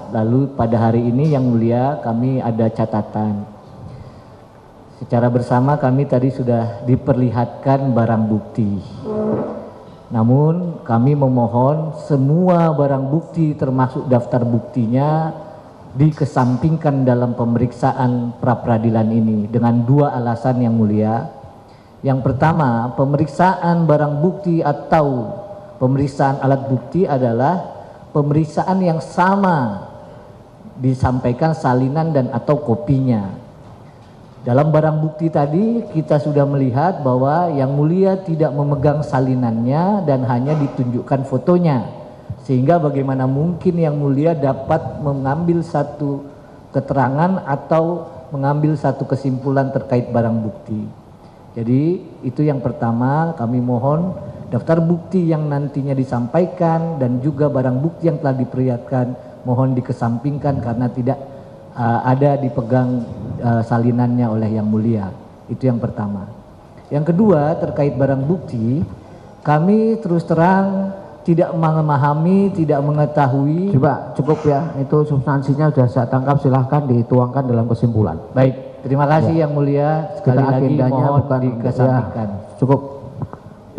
Lalu pada hari ini yang mulia kami ada catatan. Secara bersama kami tadi sudah diperlihatkan barang bukti. Namun kami memohon semua barang bukti termasuk daftar buktinya dikesampingkan dalam pemeriksaan pra-peradilan ini dengan dua alasan yang mulia. Yang pertama, pemeriksaan barang bukti atau pemeriksaan alat bukti adalah pemeriksaan yang sama disampaikan salinan dan atau kopinya. Dalam barang bukti tadi kita sudah melihat bahwa yang mulia tidak memegang salinannya dan hanya ditunjukkan fotonya. Sehingga bagaimana mungkin yang mulia dapat mengambil satu keterangan atau mengambil satu kesimpulan terkait barang bukti. Jadi itu yang pertama, kami mohon daftar bukti yang nantinya disampaikan dan juga barang bukti yang telah diperlihatkan mohon dikesampingkan karena tidak ada dipegang salinannya oleh yang mulia. Itu yang pertama. Yang kedua, terkait barang bukti, kami terus terang tidak memahami, tidak mengetahui. Coba cukup ya, itu substansinya sudah saya tangkap, silahkan dituangkan dalam kesimpulan. Baik, terima kasih yang mulia. Sekali Kita lagi mohon bukan dikesampingkan. Ya, cukup.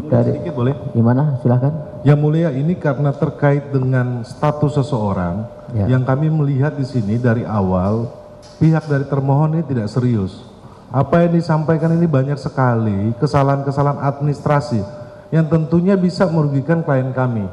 Dari sedikit boleh? Gimana? Silahkan. Yang mulia, ini karena terkait dengan status seseorang yang kami melihat di sini dari awal pihak dari termohon ini tidak serius. Apa yang disampaikan ini banyak sekali kesalahan-kesalahan administrasi yang tentunya bisa merugikan klien kami.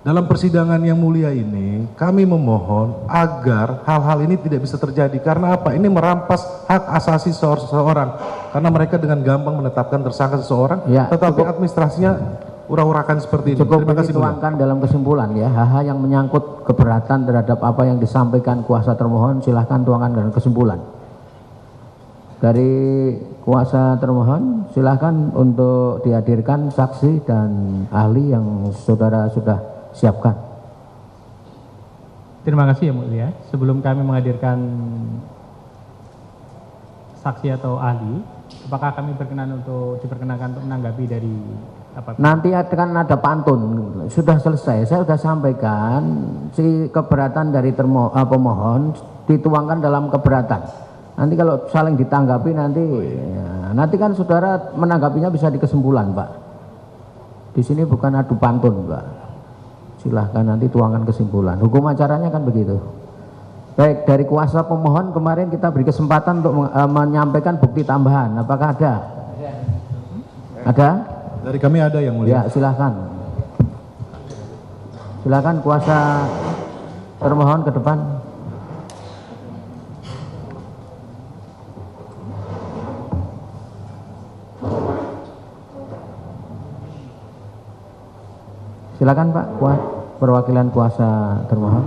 Dalam persidangan yang mulia ini kami memohon agar hal-hal ini tidak bisa terjadi. Karena apa? Ini merampas hak asasi seseorang. Karena mereka dengan gampang menetapkan tersangka seseorang, tetapi administrasinya ura-urakan seperti ini. Cukup Terima kasih. dituangkan dalam kesimpulan ya, hal-hal yang menyangkut keberatan terhadap apa yang disampaikan kuasa termohon silahkan tuangkan dalam kesimpulan. Dari kuasa termohon silahkan untuk dihadirkan saksi dan ahli yang saudara sudah siapkan. Terima kasih yang mulia. Sebelum kami menghadirkan saksi atau ahli, apakah kami berkenan untuk diperkenankan untuk menanggapi dari apa? Nanti akan ada pantun. Sudah selesai, saya sudah sampaikan si keberatan dari pemohon dituangkan dalam keberatan. Nanti kalau saling ditanggapi nanti nanti kan saudara menanggapinya bisa di kesimpulan, Pak. Di sini bukan adu pantun, Pak. Silahkan nanti tuangkan kesimpulan. Hukum acaranya kan begitu. Baik, dari kuasa pemohon kemarin kita beri kesempatan untuk menyampaikan bukti tambahan. Apakah ada? Ada? Dari kami ada yang mulia. Ya, silahkan. Silahkan kuasa termohon ke depan. Silakan Pak, perwakilan kuasa termohon.